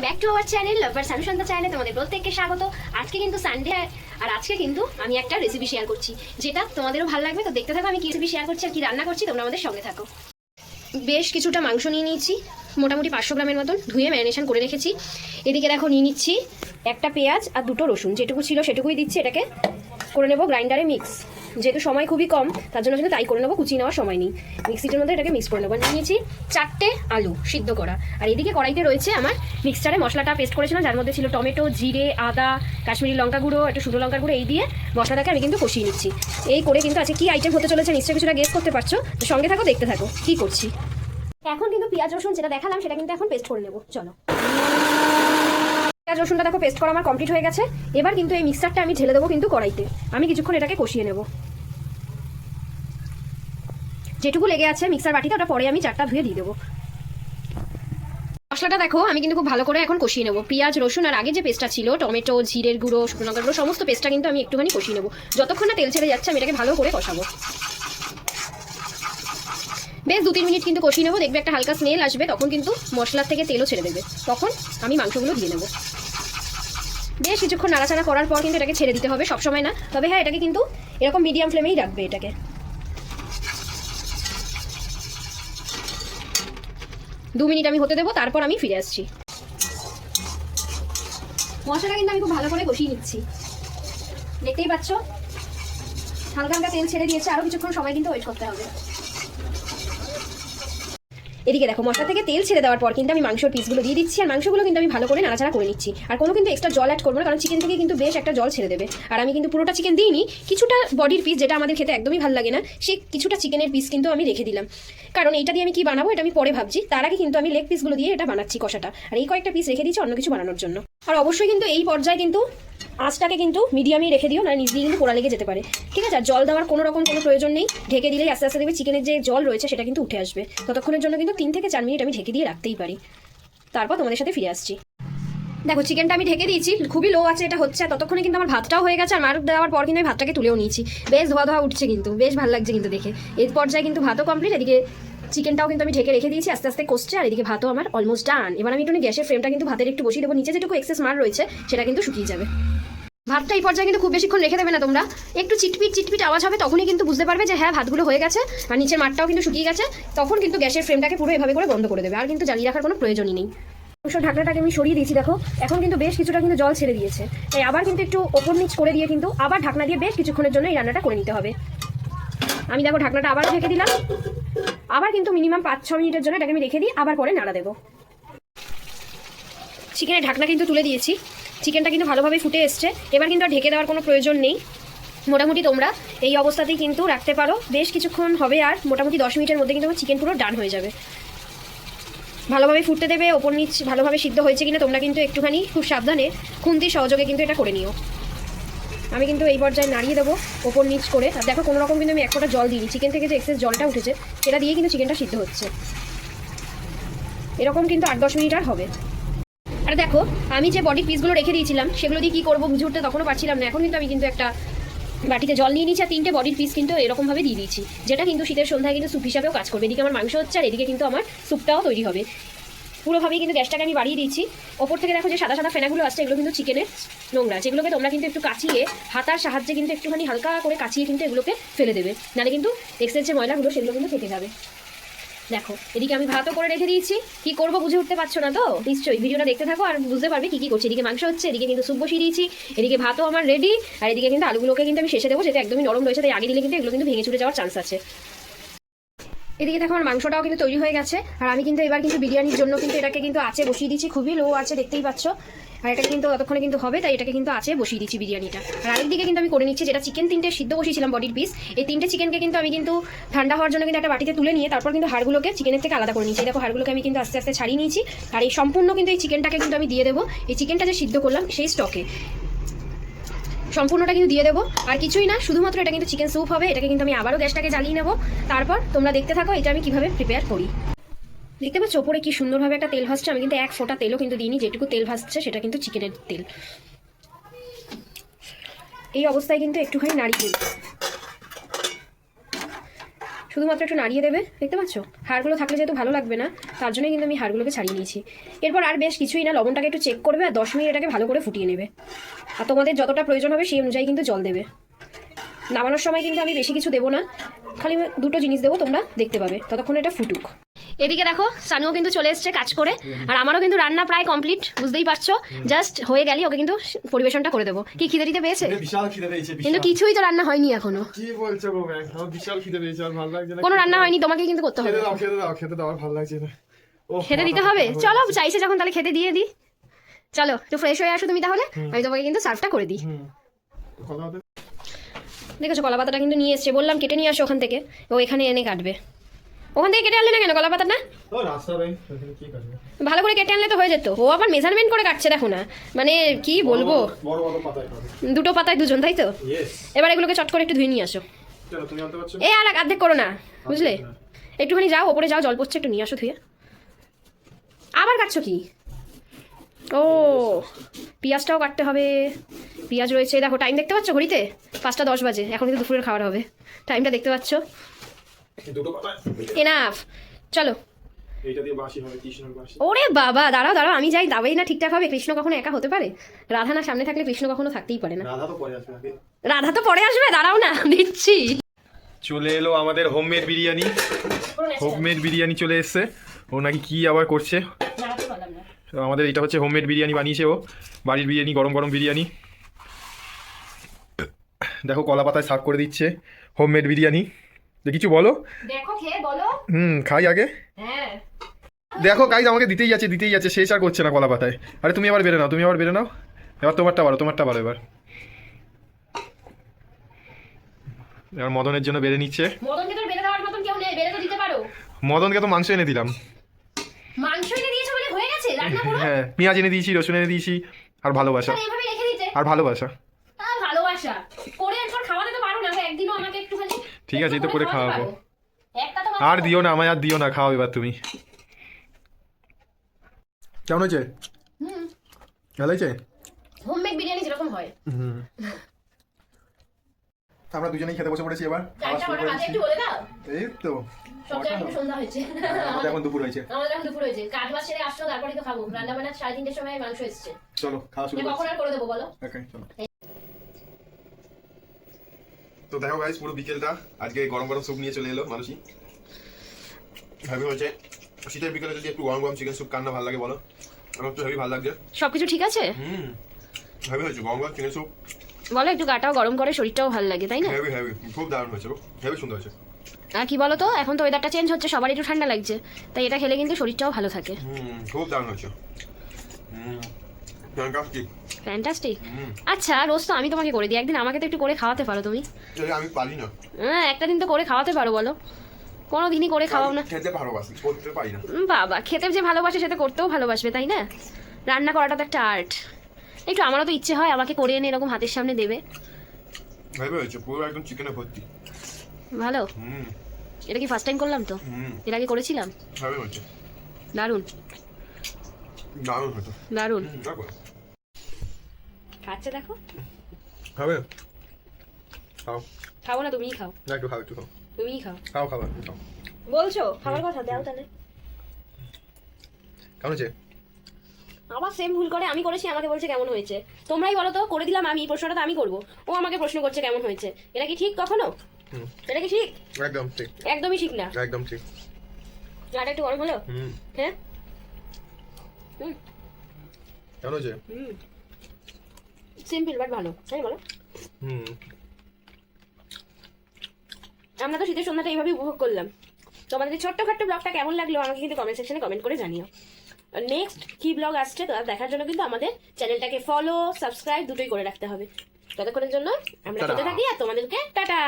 Back to our channel লাভার সানুসন্ধ্যা চ্যানেলে তোমাদের প্রত্যেককে স্বাগত। আজকে কিন্তু সানডে আর আজকে কিন্তু আমি একটা রেসিপি শেয়ার করছি, যেটা তোমাদেরও ভালো লাগবে। তো দেখতে থাকো আমি কি রেসিপি শেয়ার করছি আর কি রান্না করছি, তোমরা আমাদের সঙ্গে থাকো। বেশ কিছুটা মাংস নিয়ে নিয়েছি, মোটামুটি 500 গ্রামের মতন, ধুয়ে ম্যারিনেশন করে রেখেছি। এদিকে দেখো নিয়ে নিচ্ছি একটা পেঁয়াজ আর দুটো রসুন, যেটুকু ছিল সেটুকুই দিচ্ছি। এটাকে করে নেবো গ্রাইন্ডারে মিক্স, যেহেতু সময় খুবই কম তার জন্য কিন্তু তাই করে নেবো, কুচিয়ে নেওয়ার সময় নেই। মিক্সিটার মধ্যে এটাকে মিক্স করে নেবো। নিয়ে নিয়েছি 4টে আলু সিদ্ধ করা, আর এদিকে কড়াইতে রয়েছে আমার মিক্সচারে মশলাটা পেস্ট করেছিলাম, যার মধ্যে ছিল টমেটো, জিরে, আদা, কাশ্মীরি লঙ্কা গুঁড়ো, একটু শুকনো লঙ্কা গুঁড়ো। এই দিয়ে মশলাটাকে আমি কিন্তু কষিয়ে নিচ্ছি। এই করে কিন্তু আজকে কী আইটেম হতে চলেছে নিশ্চয়ই কিছুটা গেস করতে পারছো। তো সঙ্গে থাকো, দেখতে থাকো কী করছি। এখন কিন্তু পেঁয়াজ রসুন যেটা দেখালাম সেটা কিন্তু এখন পেস্ট করে নেবো। চলো, পেঁয়াজ রসুনটা দেখো পেস্ট করা আমার কমপ্লিট হয়ে গেছে। এবার কিন্তু এই মিক্সচারটা আমি ঢেলে দেবো কিন্তু কড়াইতে। আমি কিছুক্ষণ এটাকে কষিয়ে নেব। যেটুকু লেগে আছে মিক্সার বাটিতে ওটা পরে আমি চারটা ধুয়ে দিয়ে দেবো। মশলাটা দেখো আমি কিন্তু খুব ভালো করে এখন কষিয়ে নেবো। পেঁয়াজ রসুন আর আগে যে পেস্টটা ছিল টমেটো, জিরের গুঁড়ো, শুকনো লঙ্কার গুঁড়ো, সমস্ত পেস্টটা কিন্তু আমি একটুখানি কষিয়ে নেবো। যতক্ষণ না তেল ছেড়ে যাচ্ছে আমি এটাকে ভালো করে কষাবো। বেশ 2-3 মিনিট কিন্তু কষিয়ে নেবো। দেখবে একটা হালকা স্মেল আসবে, তখন কিন্তু মশলার থেকে তেলও ছেড়ে দেবে। তখন আমি মাংসগুলো দিয়ে নেবো। বেশ কিছুক্ষণ নাড়াচাড়া করার পর কিন্তু এটাকে ছেড়ে দিতে হবে, সবসময় না, তবে হ্যাঁ এটাকে কিন্তু এরকম মিডিয়াম ফ্লেমেই রাখবে। এটাকে 2 মিনিট আমি হতে দেবো, তারপর আমি ফিরে আসছি। মশলাটা কিন্তু আমি খুব ভালো করে কষিয়ে নিচ্ছি, দেখতেই পাচ্ছ হালকা হালকা তেল ছেড়ে দিয়েছে। আরও কিছুক্ষণ সময় কিন্তু ওয়েট করতে হবে। এদিকে দেখো মশলা থেকে তেল ছেড়ে দেওয়ার পর কিন্তু আমি মাংসের পিসগুলো দিয়ে দিচ্ছি, আর মাংসগুলো কিন্তু আমি ভালো করে নাড়াচাড়া করে নিচ্ছি। আর কোনো কিন্তু এক্সট্রা জল অ্যাড করবো না, কারণ চিকেন থেকে কিন্তু বেশ একটা জল ছেড়ে দেবে। আর আমি কিন্তু পুরোটা চিকেন দিইনি, কিছুটা বডির পিস যেটা আমাদের খেতে একদমই ভালো লাগে না, সেই কিছুটা চিকেনের পিস কিন্তু আমি রেখে দিলাম। কারণ এইটা দিয়ে আমি কি বানাবো এটা আমি পরে ভাবছি, তার আগে কিন্তু আমি লেগ পিসগুলো দিয়ে এটা বানাচ্ছি কষাটা। আর এই কয়েকটা পিস রেখে দিচ্ছি অন্য কিছু বানানোর জন্য। আর অবশ্যই কিন্তু এই পর্যায়ে কিন্তু আঁচটাকে কিন্তু মিডিয়ামই রেখে দিও, না নিচ দিয়ে কিন্তু পোড়া লেগে যেতে পারে। ঠিক আছে, আর জল দেওয়ার কোনো রকম কোনো প্রয়োজন নেই। ঢেকে দিলেই আস্তে আস্তে দেখবে চিকেনের যে জল রয়েছে সেটা কিন্তু উঠে আসবে। ততক্ষণের জন্য কিন্তু 3 থেকে 4 মিনিট আমি ঢেকে দিয়ে রাখতেই পারি। তারপর তোমাদের সাথে ফিরে আসছি। দেখো চিকেনটা আমি ঢেকে দিয়েছি, খুবই লো আছে এটা হচ্ছে। ততক্ষণে কিন্তু আমার ভাতটাও হয়ে গেছে, আর মার দেওয়ার পর কিন্তু আমি ভাতটাকে তুলেও নিয়েছি। বেশ ধোয়া ধোয়া উঠছে, কিন্তু বেশ ভালো লাগছে কিন্তু দেখে। এই পর্যায়ে কিন্তু ভাতও কমপ্লিট, এদিকে চিকেনটাও কিন্তু আমি ঢেকে রেখে দিয়েছি, আস্তে আস্তে কষছে। আর এদিকে ভাতও আমার অলমোস্ট ডান। এবার আমি একটু গ্যাসের ফ্লেমটা কিন্তু ভাতের একটু বসিয়ে দেবো, নিচে যেটুকু এক্সেস মার রয়েছে সেটা কিন্তু শুকিয়ে যাবে। ভাতটা এই পর্যায়ে কিন্তু খুব বেশিক্ষণ রেখে দেবে না তোমরা, একটু চিটপিট চিটপিট আওয়াজ হবে তখনই কিন্তু বুঝতে পারবে যে হ্যাঁ ভাতগুলো হয়ে গেছে আর নিচের মাঠটাও কিন্তু শুকিয়ে গেছে। তখন কিন্তু গ্যাসের ফ্লেমটাকে পুরো এভাবে করে বন্ধ করে দেবে, আর কিন্তু জ্বালিয়ে রাখার কোনো প্রয়োজনই নেই। অবশ্য ঢাকনাটাকে আমি সরিয়ে দিয়েছি, দেখো এখন কিন্তু বেশ কিছুটা কিন্তু জল ছেড়ে দিয়েছে। তাই আবার কিন্তু একটু ওপর নিচ করে দিয়ে কিন্তু আবার ঢাকনা দিয়ে বেশ কিছুক্ষণের জন্য এই রান্নাটা করে নিতে হবে। আমি দেখো ঢাকনাটা আবার রেখে দিলাম, আবার কিন্তু মিনিমাম 5-6 মিনিটের জন্য এটাকে আমি রেখে দিই, আবার পরে নাড়া দেবো। চিকেনের ঢাকনা কিন্তু তুলে দিয়েছি, চিকেনটা কিন্তু ভালোভাবে ফুটে এসছে। এবার কিন্তু আর ঢেকে দেওয়ার কোনো প্রয়োজন নেই। মোটামুটি তোমরা এই অবস্থাতেই কিন্তু রাখতে পারো, বেশ কিছুক্ষণ হবে। আর মোটামুটি 10 মিনিটের মধ্যে কিন্তু চিকেন পুরো ডান হয়ে যাবে। ভালোভাবে ফুটতে দেবে, ওপর নিচ ভালোভাবে সিদ্ধ হয়েছে কিনা তোমরা কিন্তু একটুখানি খুব সাবধানে খুন্তির সহযোগে কিন্তু এটা করে নিও। আমি কিন্তু এই পর্যায়ে নাড়িয়ে দেবো ওপর নিচ করে। আর দেখো কোনো রকম কিন্তু আমি এক ফোঁটা জল দিইনি, চিকেন থেকে যে এক্সেস জলটা উঠেছে সেটা দিয়ে কিন্তু চিকেনটা সিদ্ধ হচ্ছে। এরকম কিন্তু 8-10 মিনিট আর হবে। আর দেখো আমি যে বডির পিসগুলো রেখে দিয়েছিলাম সেগুলো দিয়ে কী করবো বুঝে উঠতে তখনও পারছিলাম না। এখন কিন্তু আমি কিন্তু একটা বাটিতে জল নিয়ে নিয়েছি, আর 3টে বডির পিস কিন্তু এরকমভাবে দিয়ে দিয়েছি, যেটা কিন্তু শীতের সন্ধ্যায় কিন্তু স্যুপ হিসাবেও কাজ করবে। এদিকে আমার মাংস হচ্ছে আর এদিকে কিন্তু আমার স্যুপটাও তৈরি হবে। পুরোভাবেই কিন্তু গ্যাসটাকে আমি বাড়িয়ে দিয়েছি। ওপর থেকে দেখো যে সাদা সাদা ফেনাগুলো আসছে, এগুলো কিন্তু চিকেনের নোংরা, যেগুলোকে তোমরা কিন্তু একটু কাচিয়ে হাতার সাহায্যে কিন্তু একটুখানি হালকা করে কাচিয়ে কিন্তু এগুলোকে ফেলে দেবে, নাহলে কিন্তু এক্সেস যে ময়লাগুলো সেগুলো কিন্তু থেকে যাবে। দেখো এদিকে আমি ভাতও করে রেখে দিয়েছি। কি করবো বুঝে উঠতে পারছো না তো? নিশ্চয়ই ভিডিওটা দেখতে থাকো আর বুঝতে পারবে কি কি করছি। এদিকে মাংস হচ্ছে, এদিকে কিন্তু স্যুপ বসিয়ে দিয়েছি, এদিকে ভাতও আমার রেডি। আর এদিকে কিন্তু আলুগুলোকে কিন্তু আমি শেষে দেবো, যেটা একদমই নরম রয়েছে, তাই আগে দিলে কিন্তু এগুলো কিন্তু ভেঙে চুরে যাওয়ার চান্স আছে। এদিকে দেখো আমার মাংসটাও কিন্তু তৈরি হয়ে গেছে। আর আমি কিন্তু এবার কিন্তু বিরিয়ানির জন্য কিন্তু এটাকে কিন্তু আঁচে বসিয়ে দিচ্ছি, খুবই লো আছে দেখতেই পাচ্ছ। আর এটা কিন্তু ততক্ষণে কিন্তু হবে, তাই এটাকে কিন্তু আঁচে বসিয়ে দিচ্ছি বিরিয়ানিটা। আর আরেকদিকে কিন্তু আমি করে নিচ্ছি যেটা চিকেন 3টে সিদ্ধ বসিয়েছিলাম বডির পিস, এই 3টে চিকেনকে কিন্তু আমি কিন্তু ঠান্ডা হওয়ার জন্য কিন্তু একটা বাটিতে তুলে নিয়ে তারপর কিন্তু হাড়গুলোকে চিকেনের থেকে আলাদা করে নিচ্ছি। দেখো হাড়গুলোকে আমি কিন্তু আস্তে আস্তে ছাড়িয়ে নিয়েছি। আর এই সম্পূর্ণ কিন্তু এই চিকেনটাকে কিন্তু আমি দিয়ে দেবো, এই চিকেনটা যে সিদ্ধ করলাম সেই স্টকে সম্পূর্ণটা কিন্তু দিয়ে দেবো। আর কিছুই না, শুধুমাত্র এটা কিন্তু চিকেন স্যুপ হবে। এটাকে কিন্তু আমি আবারও গ্যাসটাকে জ্বালিয়ে নেবো। তারপর তোমরা দেখতে থাকো এটা আমি কীভাবে প্রিপেয়ার করি। দেখতে পাচ্ছ ওপরে কি সুন্দরভাবে একটা তেল ভাসছে, আমি কিন্তু এক ফোঁটা তেলও কিন্তু দিইনি, যেটুকু তেল ভাসছে সেটা কিন্তু চিকেনের তেল। এই অবস্থায় কিন্তু একটুখানি নাড়িয়ে দিই। শুধুমাত্র একটু নাড়িয়ে দেবে, দেখতে পাচ্ছ? হাড়গুলো থাকলে যেহেতু ভালো লাগবে না, তার জন্যই কিন্তু আমি হাড়গুলোকে ছাড়িয়ে নিয়েছি। এরপর আর বেশ কিছুই না, লবণটাকে একটু চেক করবে আর 10 মিনিট এটাকে ভালো করে ফুটিয়ে নেবে। আর তোমাদের যতটা প্রয়োজন হবে সেই অনুযায়ী কিন্তু জল দেবে। নামানোর সময় কিন্তু আমি বেশি কিছু দেবো না, খালি দুটো জিনিস দেবো, তোমরা দেখতে পাবে। ততক্ষণ এটা ফুটুক। এদিকে দেখো সানুও কিন্তু চলে এসছে কাজ করে, আর আমারও কিন্তু রান্না প্রায় কমপ্লিট, বুঝতেই পারছো। জাস্ট হয়ে গেলে ওকে কিন্তু পরিবেশনটা করে দেবো। কি খিদে দিতে পেয়েছে? বিশাল খিদে পেয়েছে, কিন্তু কিছুই তো রান্না হয়নি এখনো। কি বলছো গো ম্যাম? আমার বিশাল খিদে পেয়েছে, আর ভালো লাগছে না। কোনো রান্না হয়নি, তোমাকে কিন্তু করতে হবে। খেতে দাও, আর ভালো লাগছে না। খেতে দিতে হবে, চলো চাইছে যখন তাহলে খেতে দিয়ে দিই। চলো একটু ফ্রেশ হয়ে আসো তুমি, তাহলে আমি তোমাকে কিন্তু সার্ভটা করে দিই। দেখেছো কলা পাতাটা কিন্তু নিয়ে এসছে, বললাম কেটে নিয়ে আসো ওখান থেকে, ও এখানে এনে কাটবে। ওখান থেকে কেটে আনলে না কেন কলা পাতাটা? ভালো করে কেটে আনলে তো হয়ে যেত। ও আবার মেজারমেন্ট করে কাটছে, দেখো না, মানে কি বলবো, দুটো পাতায় দুজন, তাই তো? এবার এগুলোকে চট করে একটু ধুয়ে নিয়ে আসো। এ আর অর্ধেক করো না, বুঝলে? একটুখানি যাও ওপরে, যাও, জল পড়ছে, একটু নিয়ে আসো ধুয়ে। আবার কাটছো কি? ও পেঁয়াজটাও কাটতে হবে, পেঁয়াজ রয়েছে। দেখো টাইম দেখতে পাচ্ছ ঘড়িতে, 5টা 10 বাজে, এখন কিন্তু দুপুরের খাবার হবে। টাইমটা দেখতে পাচ্ছ? এনাফ, চলো। ওরে বাবা, দাঁড়াও দাঁড়াও, আমি যাই, দাবাই না ঠিকঠাক হবে। কৃষ্ণ কখনো একা হতে পারে? রাধা না সামনে থাকলে কৃষ্ণ কখনো থাকতেই পারে না। রাধা তো পরে আসবে, দাঁড়াও না, দিচ্ছি। চলে এলো আমাদের হোমমেড বিরিয়ানি। হোমমেড বিরিয়ানি চলে এসছে। ও নাকি কি আবার করছে। তো আমাদের এটা হচ্ছে হোমমেড বিরিয়ানি বানিয়েছে ও, বাড়ির বিরিয়ানি, গরম গরম বিরিয়ানি। দেখো কলা পাতায় সার্ভ করে দিচ্ছে হোমমেড বিরিয়ানি। কিছু বলো, দেখো খেয়ে বলো। খাই আগে। হ্যাঁ দেখো গাইজ আমাকে দিতেই যাচ্ছে, শেষ আর করছে না কলা পাতায়। আরে তুমি আবার বেড়ে নাও, এবার তোমারটা বারো এবার মদনের জন্য বেড়ে নিচ্ছে। মদনকে তো বেড়ে দেওয়ার মতন কেউ নেই, বেড়ে তো দিতে পারো। মদনকে তো মাংস এনে দিলাম। মাংস এনে দিয়েছো বলে হয়ে গেছে রান্না পুরো? হ্যাঁ, পেঁয়াজ এনে দিয়েছি, রসুন এনে দিয়েছি, আর ভালোবাসা। তাহলে এভাবে রেখে দিতে। আর ভালোবাসা ভালোবাসা করে এরপর খাওয়াতে তো পারো না, একদিনও আমাকে একটুখানি। ঠিক আছে, এই তো করে খাওয়াবো। একটা তো আর দিও না আমায়, আর দিও না, খাও এবার তুমি। কেমন হয়েছে? ভালো হয়েছে? হোমমেড বিরিয়ানি যেরকম হয়। আমরা দুজনেই খেতে বসে পড়েছি এবার। একটু বলে দাও। এই তো সব জায়গায় সন্ধ্যা হয়েছে, আমাদের এখন দুপুর হয়েছে। আমাদের এখন দুপুর হয়েছে, কাজ বাজ সেরে আসলো, তারপরে তো খাবো। রান্না বান্না 3:30টার সময় মাংস এসেছে। চলো খাওয়া শুরু কখন আর করে দেবো বলো? ওকে চলো। তো দেখো গাইস, পুরো বিকেলটা আজকে গরম গরম স্যুপ নিয়ে চলে এলো মানুষই। হেভি হয়েছে। শীতের বিকেলে যদি একটু গরম গরম চিকেন স্যুপ কান্না ভালো লাগে বলো? আমার তো হেভি ভালো লাগছে। সবকিছু ঠিক আছে? হেভি হয়েছে গরম গরম চিকেন স্যুপ। বলো, একটু গাটাও গরম করে শরীরটাও ভালো লাগে, তাই না? হেভি খুব দারুণ হয়েছে, হেভি সুন্দর হয়েছে। আর কি বলো তো, এখন তো ওয়েদারটা চেঞ্জ হচ্ছে, সবার একটু ঠান্ডা লাগছে, তাই এটা খেলে কিন্তু শরীরটাও ভালো থাকে। খুব দারুণ হয়েছে। ফ্যান্টাস্টিক। আচ্ছা রোজ তো আমি তোমাকে করে দিই, একদিন আমাকে তো একটু করে খাওয়াতে পারো তুমি। আমি পারি না। হ্যাঁ, একটা দিন তো করে খাওয়াতে পারো, বলো? কোনো দিনই করে খাওয়াও না। খেতে ভালোবাসি, করতে পারি না। বাবা, খেতে যে ভালোবাসে সেটা করতেও ভালোবাসবে, তাই না? রান্না করাটা তো একটা আর্ট। একটু আমারও তো ইচ্ছে হয় আমাকে করে এনে এরকম হাতের সামনে দেবে। হেভি হয়েছে, পুরো একদম চিকেনে ভর্তি। ভালো। এটা কি ফার্স্ট টাইম করলাম তো? এর আগে করেছিলাম? হেভি হয়েছে, দারুণ দারুণ হয়েছে, দারুণ। খাচ্ছে দেখো। হবে খাও। খাবো না, তুমিই খাও। না একটু খাও, তুমিই খাও। খাও খাবার খাও। বলছো খাবার কথা, দাও তাহলে। কেমন হয়েছে? আবার সেম ভুল করে, আমি করেছি আমাকে বলছে কেমন হয়েছে। তোমরাই বলো তো, করে দিলাম আমি, প্রশ্নটা তো আমি করবো, ও আমাকে প্রশ্ন করছে কেমন হয়েছে। এটা কি ঠিক কখনো? এটা কি ঠিক? একদম ঠিক, একদমই ঠিক না। একদম ঠিক। চাটা একটু গরম হলো? হ্যাঁ। কেমন হয়েছে? সিম্পল বাট ভালো, তাই বলো? আমরা তো শীতের সন্ধ্যাটা এইভাবেই উপভোগ করলাম। তোমাদের ছোট্টখাট্ট ব্লগটা কেমন লাগলো আমাকে কিন্তু কমেন্ট সেকশনে কমেন্ট করে জানিও। নেক্সট কি ব্লগ আসছে তো দেখার জন্য কিন্তু আমাদের চ্যানেলটাকে ফলো, সাবস্ক্রাইব দুটোই করে রাখতে হবে। ততক্ষণের জন্য আমরা খেতে থাকি, আর তোমাদেরকে টাটা।